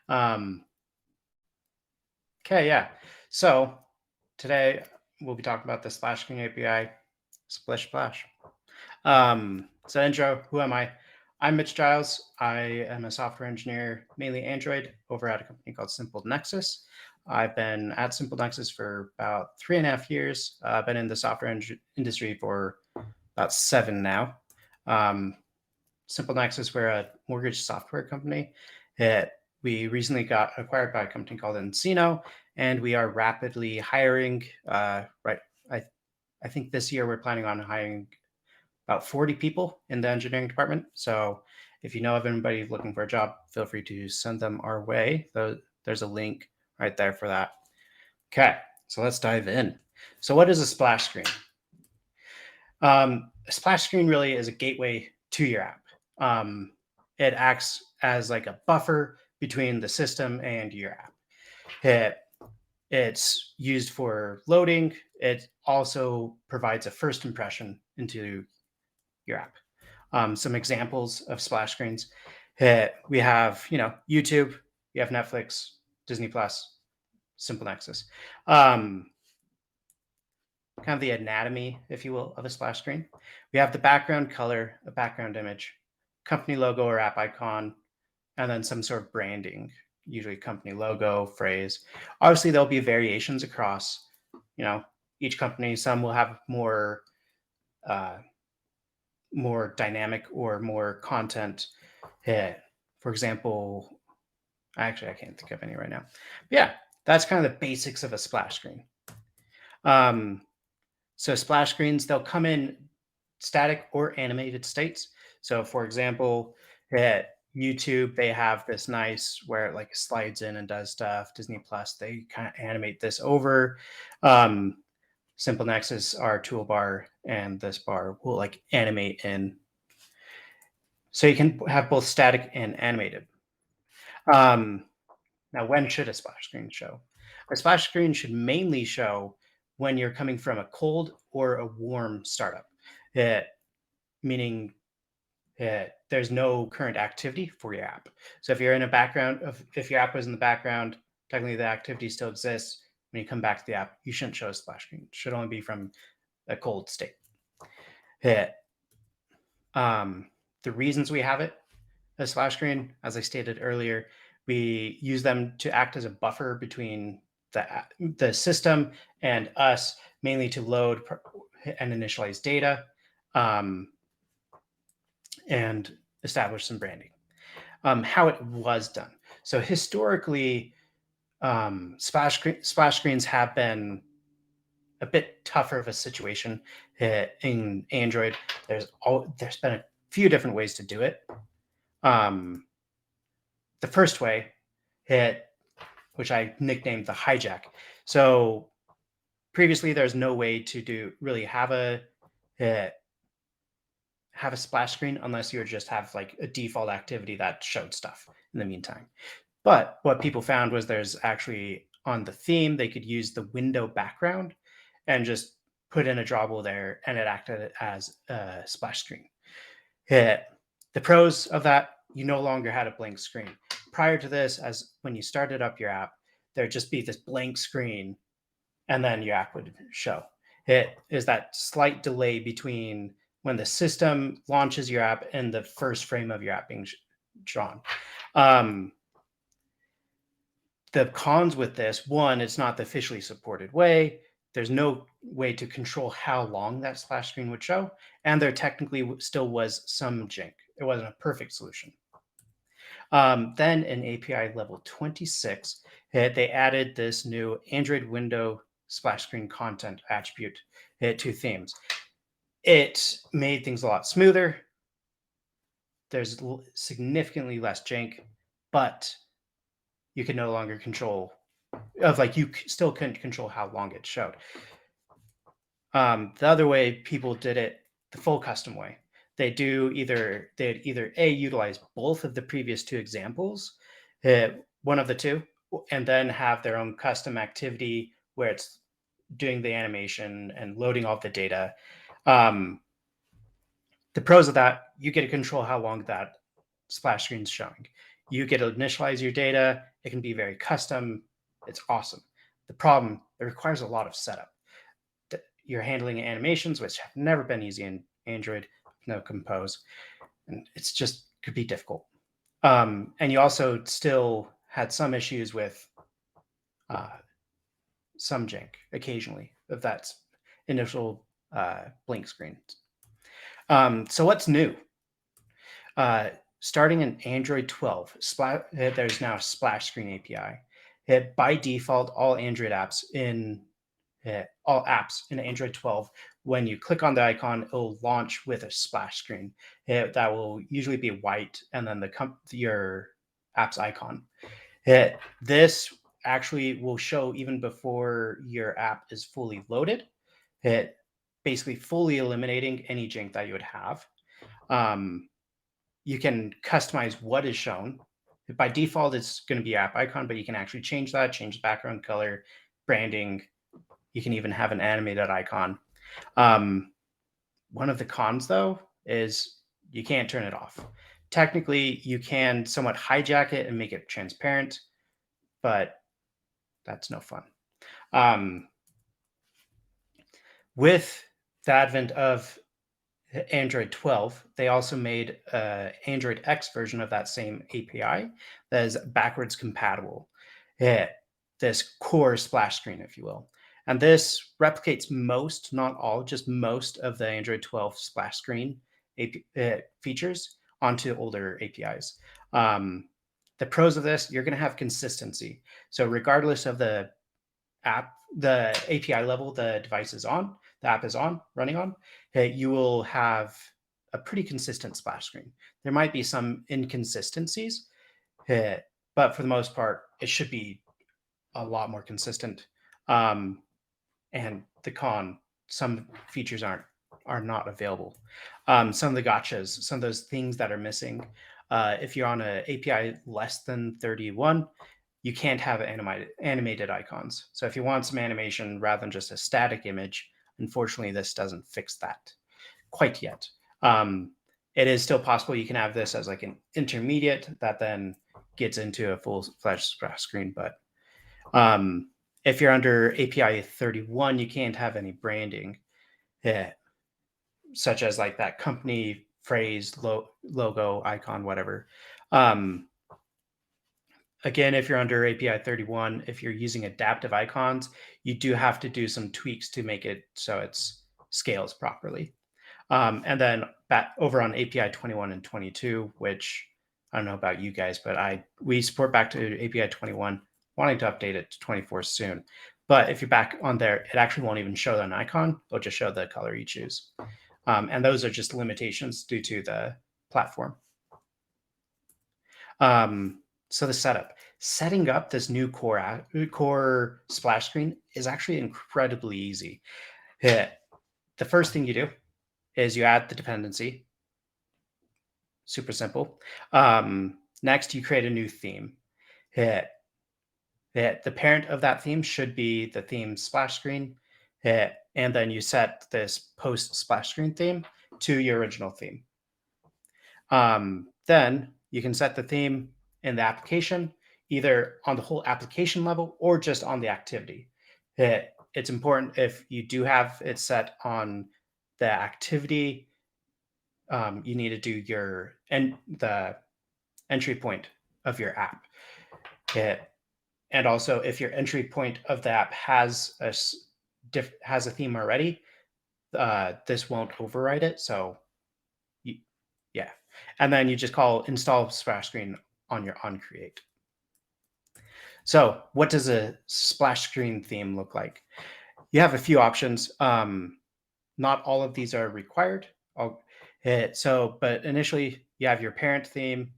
Um, okay, yeah. So today we'll be talking about the Splash Screen API, Splish Splash. So intro, who am I? I'm Mitch Giles. I am a software engineer, mainly Android, over at a company called Simple Nexus. I've been at Simple Nexus for about 3.5 years. I've been in the software industry for about 7 now. Simple Nexus, we're a mortgage software company. We recently got acquired by a company called Encino, and we are rapidly hiring. Right, I think this year we're planning on hiring about 40 people in the engineering department. So if you know of anybody looking for a job, feel free to send them our way. There's a link right there for that. Okay, so let's dive in. So what is a splash screen? A splash screen really is a gateway to your app. It acts as like a buffer between the system and your app. It's used for loading. It also provides a first impression into your app. Some examples of splash screens. We have, YouTube, we have Netflix, Disney Plus, Simple Nexus. Kind of the anatomy, if you will, of a splash screen. We have the background color, a background image, company logo or app icon, and then some sort of branding, usually company logo, phrase. Obviously, there'll be variations across, each company. Some will have more dynamic or more content. For example, I can't think of any right now. But yeah, that's kind of the basics of a splash screen. So splash screens, they'll come in static or animated states. So for example, at YouTube, they have this nice where it like slides in and does stuff. Disney Plus, they kind of animate this over. Simple Nexus, our toolbar and this bar will like animate in. So you can have both static and animated. Now, when should a splash screen show? A splash screen should mainly show when you're coming from a cold or a warm startup, meaning there's no current activity for your app. So if you're in a background, if your app was in the background, technically the activity still exists. When you come back to the app, you shouldn't show a splash screen. It should only be from a cold state. The reasons we have it, a splash screen, as I stated earlier, we use them to act as a buffer between the system and us, mainly to load and initialize data and establish some branding. How it was done. So historically, splash screens have been a bit tougher of a situation in Android. There's been a few different ways to do it. The first way, which I nicknamed the hijack. So previously, there's no way to really have a splash screen unless you just have like a default activity that showed stuff in the meantime. But what people found was there's actually on the theme, they could use the window background and just put in a drawable there, and it acted as a splash screen. The pros of that, you no longer had a blank screen. Prior to this, as when you started up your app, there'd just be this blank screen, and then your app would show. It is that slight delay between when the system launches your app and the first frame of your app being drawn. The cons with this, one, it's not the officially supported way. There's no way to control how long that splash screen would show. And there technically still was some jink. It wasn't a perfect solution. Then in API level 26, they added this new Android window splash screen content attribute to themes. It made things a lot smoother. There's significantly less jink, but you can no longer control you still couldn't control how long it showed. The other way people did it, the full custom way, they'd either utilize both of the previous two examples, one of the two, and then have their own custom activity where it's doing the animation and loading all the data. The pros of that, you get to control how long that splash screen is showing. You get to initialize your data. It can be very custom. It's awesome. The problem, it requires a lot of setup. You're handling animations, which have never been easy in Android, no compose, and it's just could be difficult. And you also still had some issues with some jank occasionally of that initial blink screen. So what's new? Starting in Android 12, there's now a splash screen API. By default, all Android apps in Android 12, when you click on the icon, it'll launch with a splash screen. That will usually be white, and then your app's icon. This actually will show even before your app is fully loaded. Basically fully eliminating any jank that you would have. You can customize what is shown. By default, it's going to be app icon, but you can actually change that, change the background color, branding. You can even have an animated icon. One of the cons, though, is you can't turn it off. Technically, you can somewhat hijack it and make it transparent, but that's no fun. With the advent of Android 12, they also made an Android X version of that same API that is backwards compatible. This core splash screen, if you will. And this replicates most, not all, just most of the Android 12 splash screen features onto older APIs. The pros of this, you're going to have consistency. So regardless of the API level the device is on, the app is on, running on, you will have a pretty consistent splash screen. There might be some inconsistencies, but for the most part, it should be a lot more consistent. And the con, some features are not available. Some of the gotchas, some of those things that are missing. If you're on an API less than 31, you can't have animated icons. So if you want some animation rather than just a static image, unfortunately, this doesn't fix that quite yet. It is still possible you can have this as like an intermediate that then gets into a full-fledged splash screen. But if you're under API 31, you can't have any branding, such as like that company phrase, logo, icon, whatever. Again, if you're under API 31, if you're using adaptive icons, you do have to do some tweaks to make it so it scales properly. And then back over on API 21 and 22, which I don't know about you guys, but we support back to API 21, wanting to update it to 24 soon. But if you're back on there, it actually won't even show an icon. It'll just show the color you choose. And those are just limitations due to the platform. So the setting up this new core splash screen is actually incredibly easy. The first thing you do is you add the dependency. Super simple. Next, you create a new theme. The parent of that theme should be the theme splash screen. And then you set this post splash screen theme to your original theme. Then you can set the theme in the application, either on the whole application level or just on the activity. It's important if you do have it set on the activity, you need to do the entry point of your app. And also, if your entry point of the app has a theme already, this won't override it. So, yeah. And then you just call install splash screen on your onCreate. So what does a splash screen theme look like? You have a few options. Not all of these are required. But initially you have your parent theme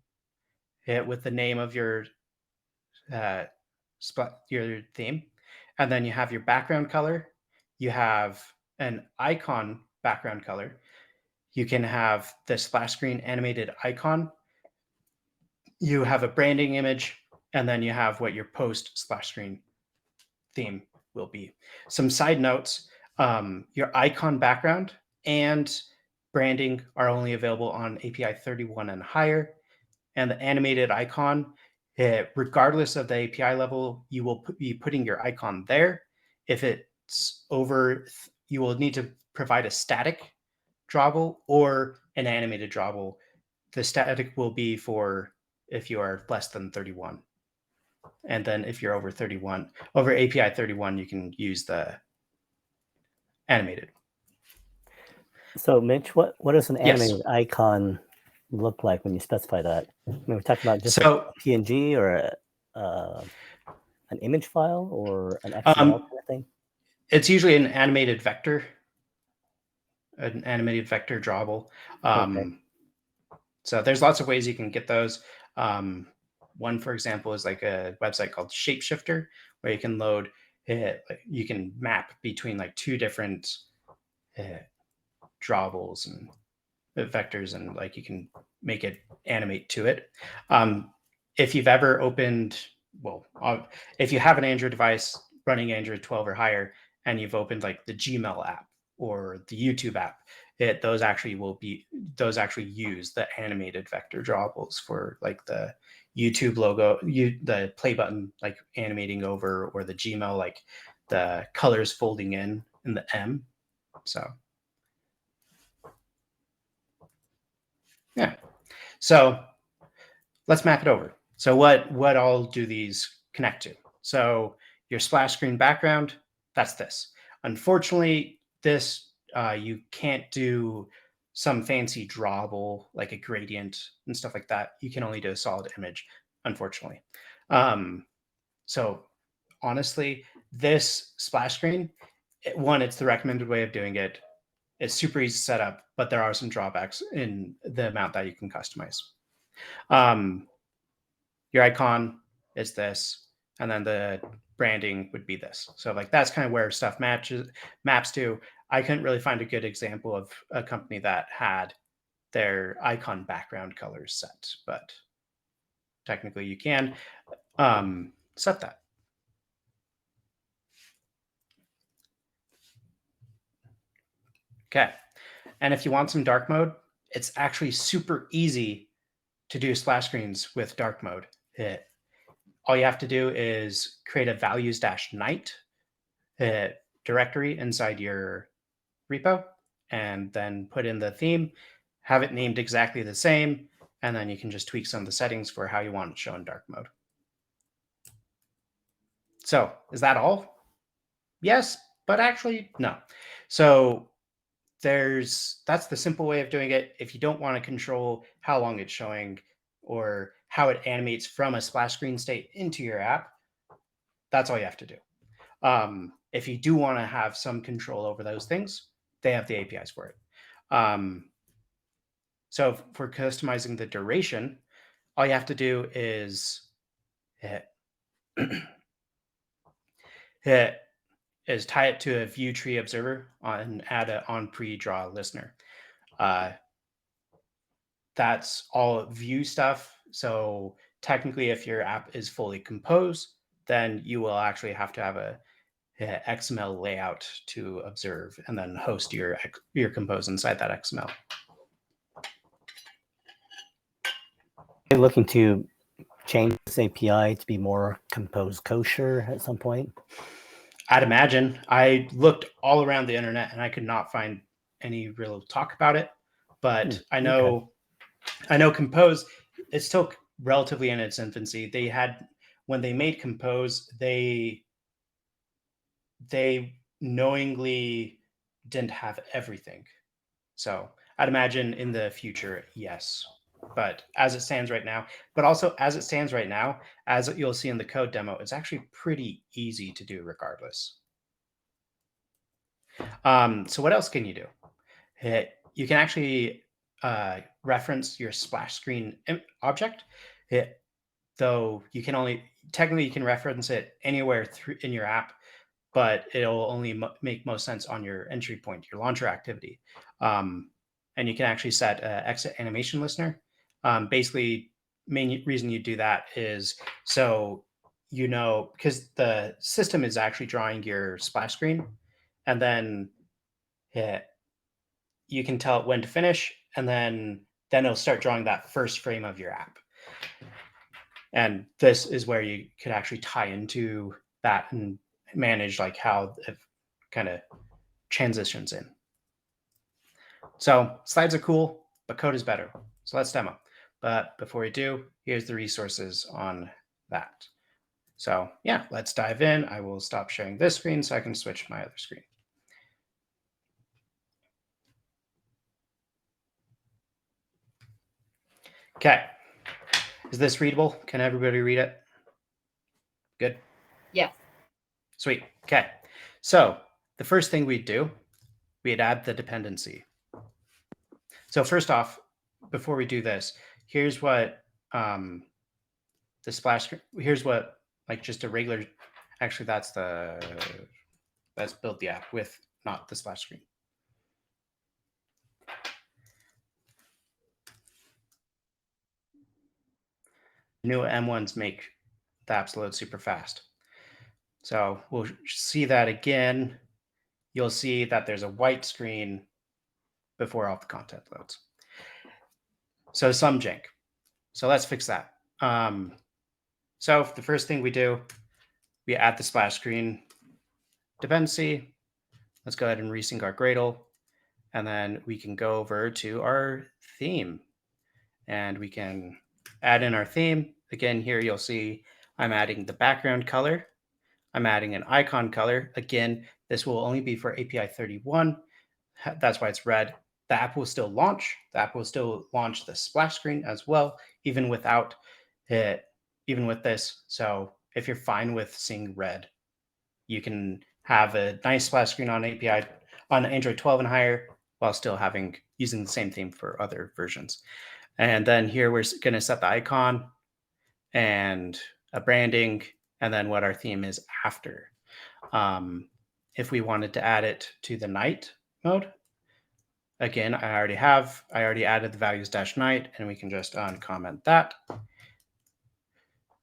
with the name of your theme. And then you have your background color. You have an icon background color. You can have the splash screen animated icon. You have a branding image, and then you have what your post splash screen theme will be. Some side notes, your icon background and branding are only available on API 31 and higher. and the animated icon, regardless of the API level, you will be putting your icon there. If it's over, you will need to provide a static drawable or an animated drawable. The static will be for if you are less than 31. And then if you're over 31, over API 31, you can use the animated. So, Mitch, what does an Yes. animated icon look like when you specify that? I mean, we're talking about just So a PNG or an image file or an XML kind of thing? it's usually an animated vector drawable. Okay. So there's lots of ways you can get those. One, for example, is like a website called Shapeshifter, where you can load it. You can map between like two different drawables and vectors, and like you can make it animate to it. If you've ever opened, if you have an Android device running Android 12 or higher, and you've opened like the Gmail app or the YouTube app, those actually use the animated vector drawables for like the YouTube logo, the play button like animating over, or the Gmail like the colors folding in the M. So yeah. So let's map it over. So what all do these connect to? So your splash screen background, that's this. Unfortunately, this you can't do some fancy drawable like a gradient and stuff like that. You can only do a solid image, unfortunately. So honestly, this splash screen, it's the recommended way of doing it. It's super easy to set up, but there are some drawbacks in the amount that you can customize. Your icon is this, and then the branding would be this. So like that's kind of where stuff maps to. I couldn't really find a good example of a company that had their icon background colors set, but technically you can set that. Okay. And if you want some dark mode, it's actually super easy to do splash screens with dark mode. All you have to do is create a values-night directory inside your repo, and then put in the theme, have it named exactly the same, and then you can just tweak some of the settings for how you want it shown in dark mode. So is that all? Yes, but actually no. So that's the simple way of doing it. If you don't want to control how long it's showing or how it animates from a splash screen state into your app, that's all you have to do. If you do want to have some control over those things, they have the APIs for it. So for customizing the duration, all you have to do is tie it to a view tree observer and add an on pre-draw listener. That's all view stuff. So technically, if your app is fully composed, then you will actually have to have a XML layout to observe, and then host your compose inside that XML. Are you looking to change this API to be more compose kosher at some point? I'd imagine. I looked all around the internet and I could not find any real talk about it. But I know Compose, it's still relatively in its infancy. When they made Compose, they knowingly didn't have everything. So I'd imagine in the future, yes. But as it stands right now, as you'll see in the code demo, it's actually pretty easy to do regardless. So what else can you do? You can actually reference your splash screen object. Though you can only technically you can reference it anywhere in your app, but it'll only make most sense on your entry point, your launcher activity. And you can actually set exit animation listener. Basically, main reason you do that is so because the system is actually drawing your splash screen, and then you can tell it when to finish, and then it'll start drawing that first frame of your app. And this is where you could actually tie into that and manage like how it kind of transitions in. So slides are cool, but code is better. So let's demo. But before we do, here's the resources on that. So yeah, let's dive in. I will stop sharing this screen so I can switch my other screen. Okay. Is this readable? Can everybody read it? Good. Yes. Sweet. Okay. So the first thing we'd do, we'd add the dependency. So first off, before we do this, here's what the splash, here's what like just a regular, actually let's build the app with not the splash screen. New M1s make the apps load super fast. So we'll see that again. You'll see that there's a white screen before all the content loads. So some jank. So let's fix that. So the first thing we do, we add the splash screen dependency. Let's go ahead and resync our Gradle. And then we can go over to our theme. And we can add in our theme. Again, here you'll see I'm adding the background color. I'm adding an icon color. Again, this will only be for API 31. That's why it's red. The app will still launch. The app will still launch the splash screen as well, even without it, even with this. So if you're fine with seeing red, you can have a nice splash screen on API on Android 12 and higher while still using the same theme for other versions. And then here we're going to set the icon and a branding, and then what our theme is after. If we wanted to add it to the night mode, again, I already added the values -night, and we can just uncomment that.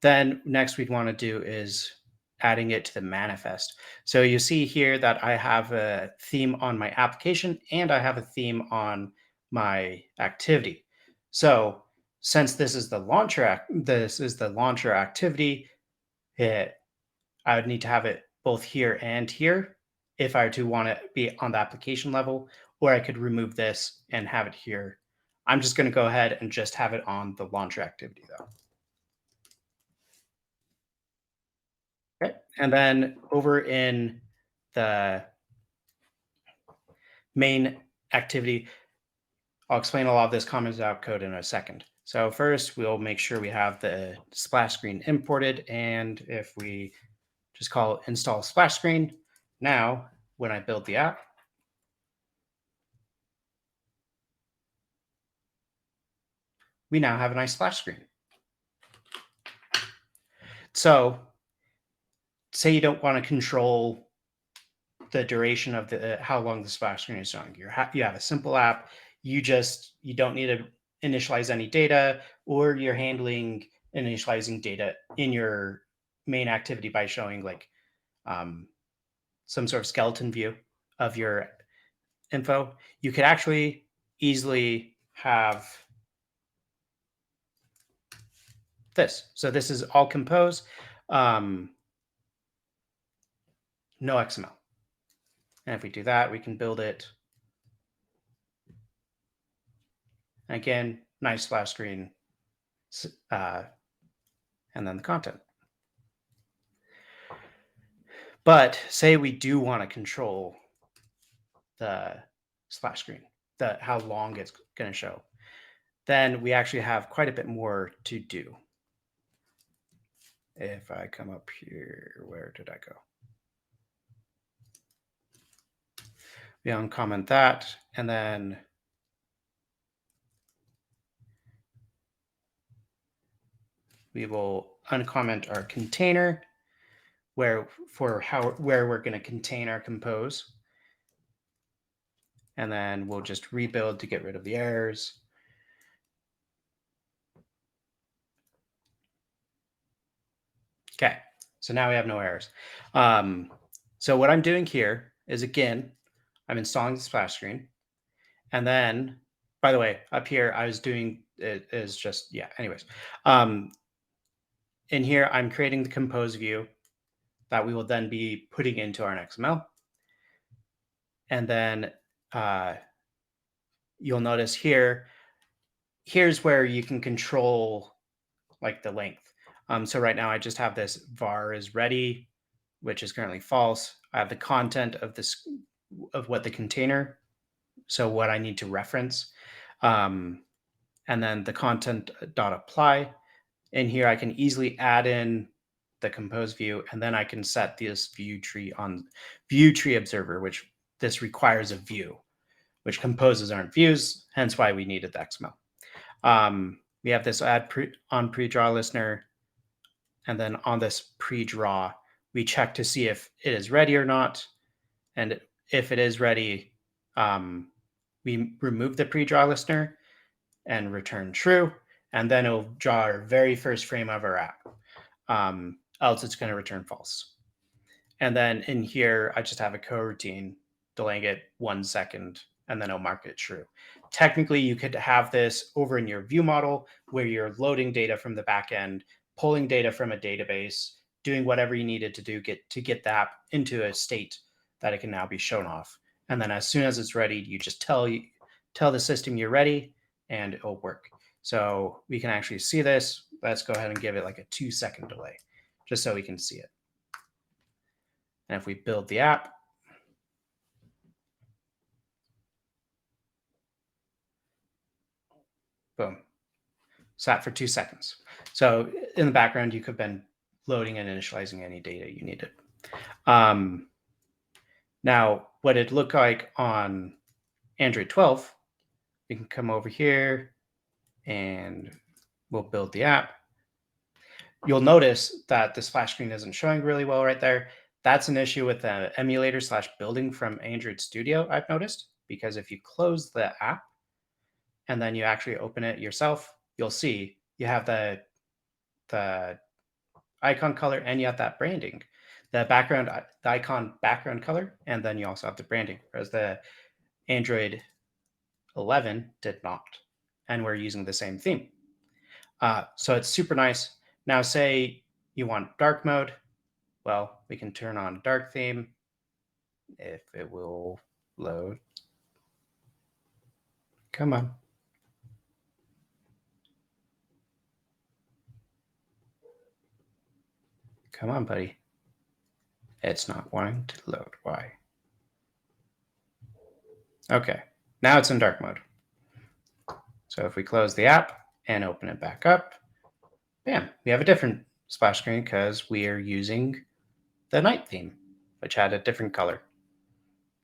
Then next we'd want to do is adding it to the manifest. So you see here that I have a theme on my application and I have a theme on my activity. So since this is the launcher activity, I would need to have it both here and here if I were to want to be on the application level, or I could remove this and have it here. I'm just going to go ahead and just have it on the launcher activity though. Okay. And then over in the main activity, I'll explain a lot of this commented out code in a second. So first, we'll make sure we have the splash screen imported. And if we just call install splash screen, now when I build the app, we now have a nice splash screen. So say you don't want to control the duration of the how long the splash screen is showing. You have a simple app. You don't need to initialize any data, or you're handling initializing data in your main activity by showing like some sort of skeleton view of your info. You could actually easily have this. So this is all compose, no XML. And if we do that, we can build it. Again, nice splash screen, and then the content. But say we do want to control the splash screen, how long it's going to show, then we actually have quite a bit more to do. If I come up here, where did I go? We uncomment that, and then we will uncomment our container where we're going to contain our compose. And then we'll just rebuild to get rid of the errors. Okay, so now we have no errors. So what I'm doing here is, again, I'm installing the splash screen. And then, by the way, up here, I was doing it is just, yeah. Anyways, in here, I'm creating the compose view that we will then be putting into our XML. And then you'll notice here's where you can control like the length. So right now I just have this var is ready, which is currently false. I have the content of this of what the container, so what I need to reference, and then the content dot apply. In here, I can easily add in the compose view, and then I can set this view tree on view tree observer, which this requires a view, which composes aren't views, hence why we needed the XML. We have this add on pre-draw listener, and then on this pre-draw, we check to see if it is ready or not. And if it is ready, we remove the pre-draw listener and return true, and then it'll draw our very first frame of our app. Else it's going to return false. And then in here, I just have a coroutine delaying it 1 second, and then I'll mark it true. Technically, you could have this over in your view model where you're loading data from the back end, pulling data from a database, doing whatever you needed to do to get the app into a state that it can now be shown off. And then as soon as it's ready, you just tell the system you're ready, and it'll work. So we can actually see this. Let's go ahead and give it like a 2-second delay, just so we can see it. And if we build the app, boom, sat for 2 seconds. So in the background, you could have been loading and initializing any data you needed. Now, what it looked like on Android 12, we can come over here and we'll build the app. You'll notice that the splash screen isn't showing really well right there. That's an issue with the emulator / building from Android Studio, I've noticed, because if you close the app and then you actually open it yourself, you'll see you have the icon color and you have that branding, the icon background color, and then you also have the branding, whereas the Android 11 did not, and we're using the same theme. So it's super nice. Now, say you want dark mode. Well, we can turn on dark theme if it will load. Come on. Come on, buddy. It's not wanting to load. Why? Okay, now it's in dark mode. So if we close the app and open it back up, bam, we have a different splash screen because we are using the night theme, which had a different color.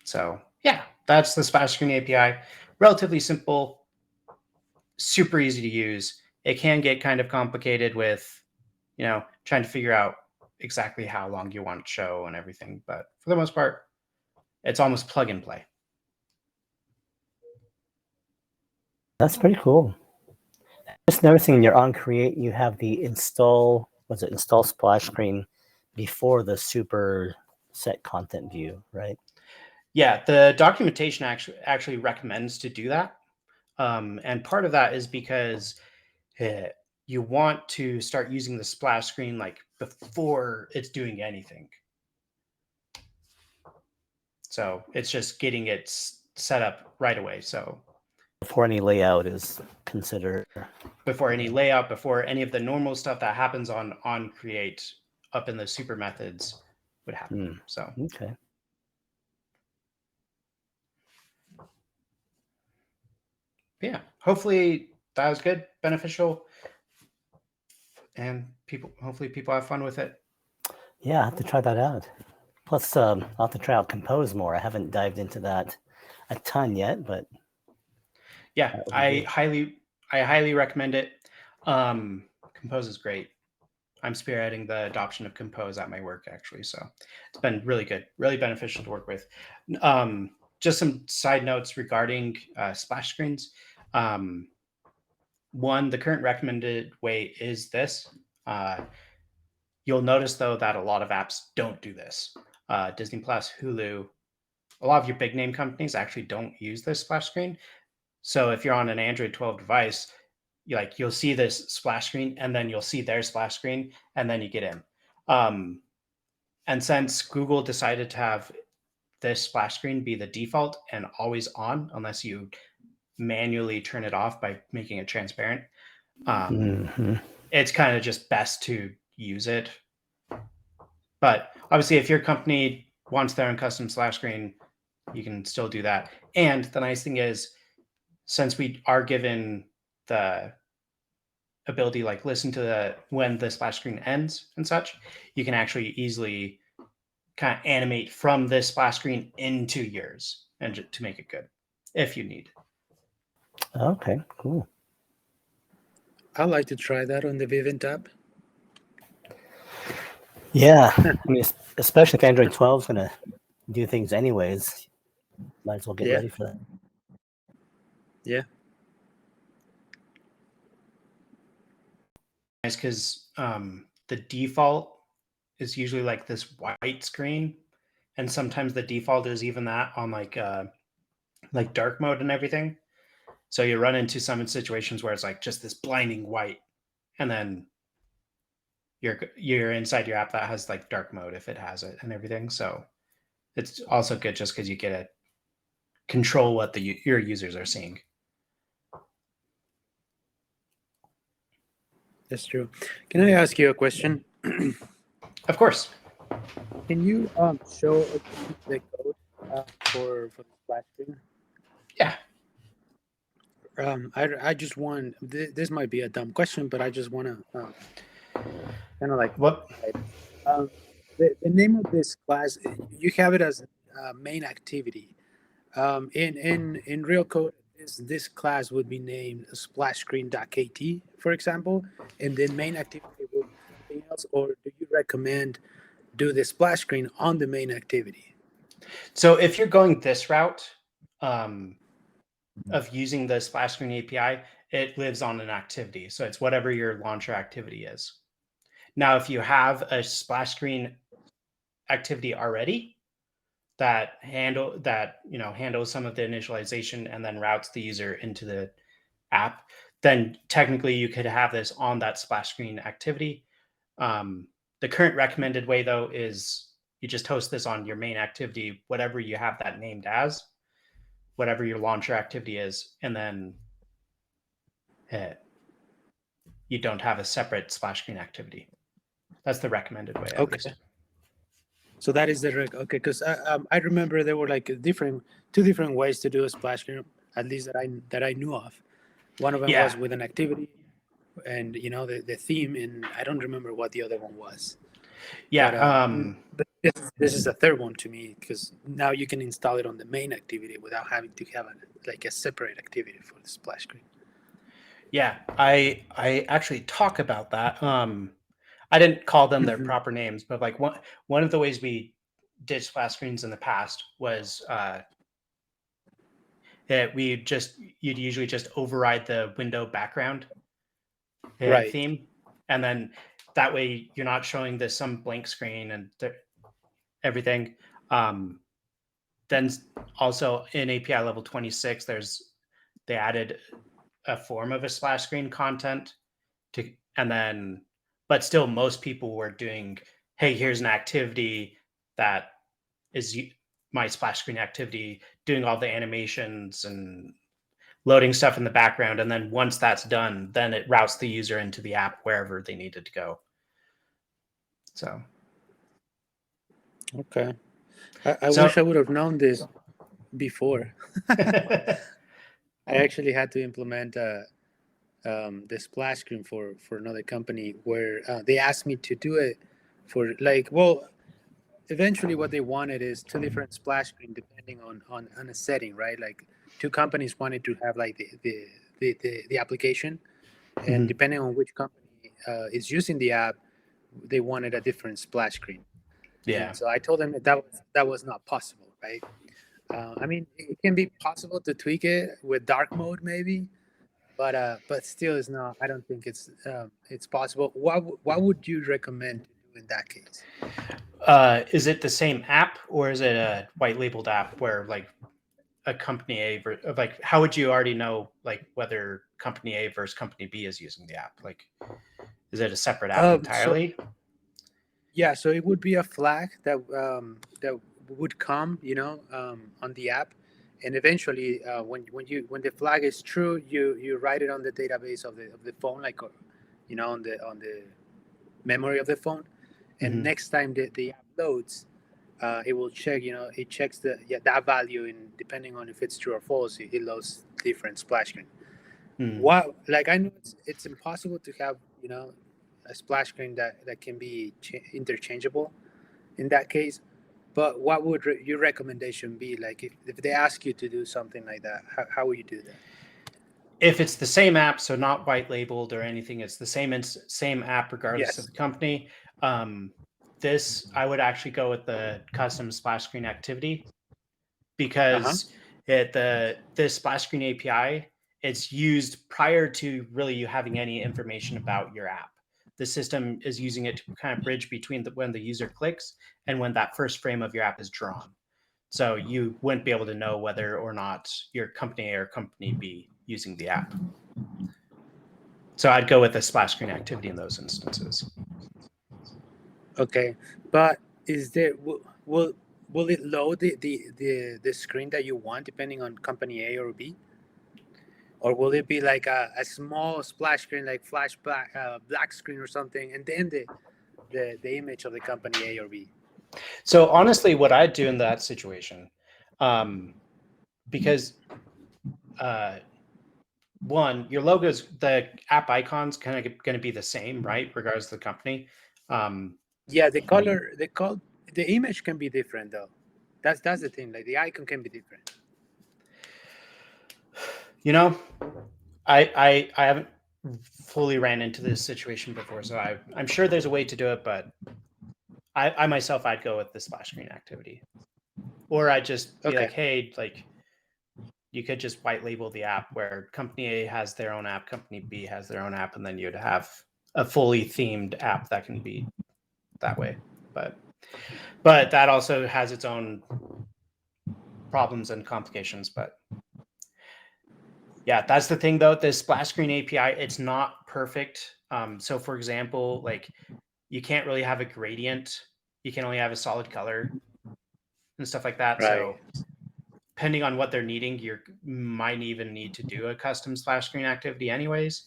So yeah, that's the splash screen API. Relatively simple, super easy to use. It can get kind of complicated with, trying to figure out exactly how long you want to show and everything. But for the most part, it's almost plug and play. That's pretty cool. Just noticing you're on Create, you have the install splash screen before the super set content view, right? Yeah, the documentation actually recommends to do that. And part of that is because you want to start using the splash screen like before it's doing anything. So it's just getting it set up right away. So before any layout is considered. Before any layout, before any of the normal stuff that happens on Create up in the super methods would happen. So okay. Yeah, hopefully that was good, beneficial, and hopefully people have fun with it. Yeah, I have to try that out. Plus, I'll have to try out Compose more. I haven't dived into that a ton yet, but yeah, I highly recommend it. Compose is great. I'm spearheading the adoption of Compose at my work, actually, so it's been really good, really beneficial to work with. Just some side notes regarding splash screens. One, the current recommended way is this. You'll notice, though, that a lot of apps don't do this. Disney Plus, Hulu, a lot of your big name companies actually don't use this splash screen. So if you're on an Android 12 device, you'll see this splash screen, and then you'll see their splash screen, and then you get in. And since Google decided to have this splash screen be the default and always on, unless you manually turn it off by making it transparent, it's kind of just best to use it. But obviously, if your company wants their own custom splash screen, you can still do that. And the nice thing is, since we are given the ability, like listen to when the splash screen ends and such, you can actually easily kind of animate from this splash screen into yours and to make it good if you need. Okay, cool. I'd like to try that on the Vivint app. Yeah, I mean, especially if Android 12 is going to do things anyways, might as well get ready for that. Yeah. Nice, because the default is usually like this white screen, and sometimes the default is even that on like dark mode and everything. So you run into some situations where it's like just this blinding white, and then you're inside your app that has like dark mode if it has it and everything. So it's also good just because you get to control what your users are seeing. That's true. Can I ask you a question? Of course. Can you show the code for the splash screen? Yeah. I just want this might be a dumb question, but I just want to kind of like what the name of this class. You have it as main activity. In real code, this class would be named splash screen.kt, for example, and then main activity would be something else. Or do you recommend do the splash screen on the main activity? So if you're going this route of using the splash screen API, it lives on an activity. So it's whatever your launcher activity is. Now, if you have a splash screen activity already that handles some of the initialization and then routes the user into the app, then technically you could have this on that splash screen activity. The current recommended way, though, is you just host this on your main activity, whatever you have that named as, whatever your launcher activity is, and then you don't have a separate splash screen activity. That's the recommended way. At least. So that is the okay, because I remember there were like two different ways to do a splash screen, at least that I knew of. One of them was with an activity, and the theme, and I don't remember what the other one was. Yeah. But this is a third one to me, because now you can install it on the main activity without having to have a separate activity for the splash screen. Yeah, I actually talk about that. I didn't call them their proper names, but like one of the ways we did splash screens in the past was that you'd usually just override the window background theme, and then that way you're not showing some blank screen and everything. Then also in API level 26, they added a form of a splash screen content but still most people were doing, hey, here's an activity that is my splash screen activity, doing all the animations and loading stuff in the background. And then once that's done, then it routes the user into the app wherever they needed to go. So. Okay. I wish I would have known this before. I actually had to implement the splash screen for another company where they asked me to do it for eventually what they wanted is two different splash screen depending on a setting, right? Like two companies wanted to have like the application, and depending on which company is using the app, they wanted a different splash screen. Yeah. And so I told them that was not possible, right? I mean, it can be possible to tweak it with dark mode maybe, but still it's not. I don't think it's possible. What would you recommend to do in that case? Is it the same app, or is it a white labeled app where like a company A like how would you already know like whether company A versus company B is using the app? Like, is it a separate app entirely? So it would be a flag that that would come, on the app, and eventually, when the flag is true, you write it on the database of the phone, like on the memory of the phone, and next time the app loads, it will check. It checks that value, and depending on if it's true or false, it loads different splash screen. What I know it's impossible to have a splash screen that can be interchangeable in that case. But what would your recommendation be? Like if they ask you to do something like that, how would you do that? If it's the same app, so not white labeled or anything, it's the same app regardless of the company. This I would actually go with the custom splash screen activity because this splash screen API, it's used prior to really you having any information about your app. The system is using it to kind of bridge between when the user clicks and when that first frame of your app is drawn. So you wouldn't be able to know whether or not your company A or company B using the app. So I'd go with the splash screen activity in those instances. Okay, but is there will it load the screen that you want depending on company A or B? Or will it be like a small splash screen, like black screen or something, and then the image of the company A or B? So honestly, what I'd do in that situation, because one, your logos, the app icons kind of going to be the same, right? Regardless of the company. Yeah, the image can be different though. That's the thing. Like the icon can be different. I haven't fully ran into this situation before, so I'm sure there's a way to do it, but I myself, I'd go with the splash screen activity, or I'd just be like, hey, like you could just white label the app where company A has their own app, company B has their own app, and then you'd have a fully themed app that can be that way. But that also has its own problems and complications. But yeah, that's the thing though. The splash screen API, it's not perfect. So for example, like you can't really have a gradient. You can only have a solid color and stuff like that. Right. So depending on what they're needing, you might even need to do a custom splash screen activity anyways.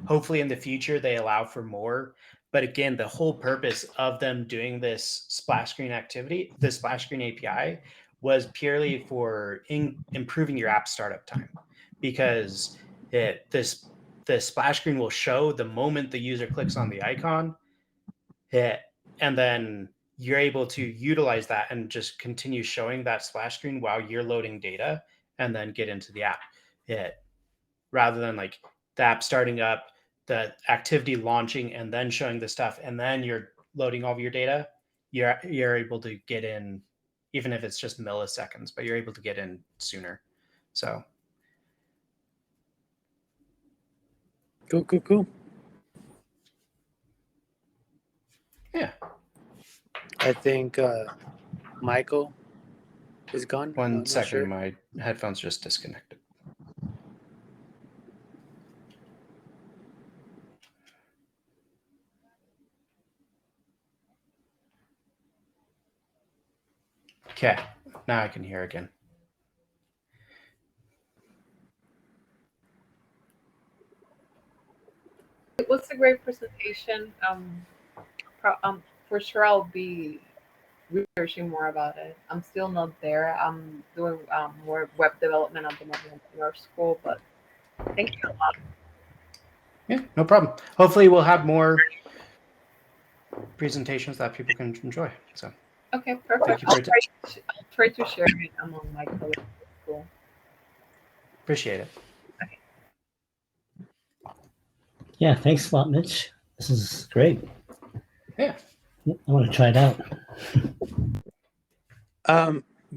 Hopefully in the future they allow for more. But again, the whole purpose of them doing this splash screen activity, the splash screen API, was purely for improving your app startup time, because the splash screen will show the moment the user clicks on the icon, and then you're able to utilize that and just continue showing that splash screen while you're loading data and then get into the app. Rather than like the app starting up, the activity launching, and then showing the stuff, and then you're loading all of your data, you're able to get in, even if it's just milliseconds, but you're able to get in sooner. So cool. Yeah. I think Michael is gone. One second, sure. My headphones just disconnected. Okay, now I can hear again. It was a great presentation. For sure, I'll be researching more about it. I'm still not there. I'm doing more web development at the moment in our school, but thank you a lot. Yeah, no problem. Hopefully we'll have more presentations that people can enjoy. So okay, perfect. I'll try to share it among my colleagues at school. Appreciate it. Okay. Yeah, thanks a lot, Mitch. This is great. Yeah. I want to try it out.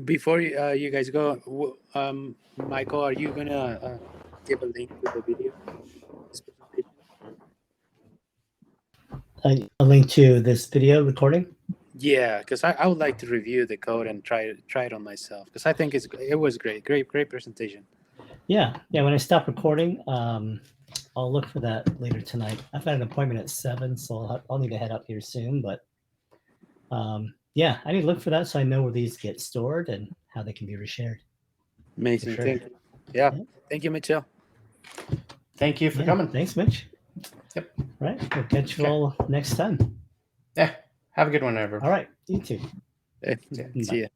Before you guys go, Michael, are you gonna give a link to the video? A link to this video recording? Yeah, because I would like to review the code and try it on myself because I think it was great presentation. Yeah. When I stop recording, I'll look for that later tonight. I've got an appointment at 7, so I'll need to head up here soon. But yeah, I need to look for that so I know where these get stored and how they can be reshared. Amazing. sure. Thank you. Yeah. Yeah. Thank you, Mitchell. Thank you for coming. Thanks, Mitch. Yep. Right. We'll catch you Okay. all next time. Yeah. Have a good one, everyone. All right. You too. See Bye. ya.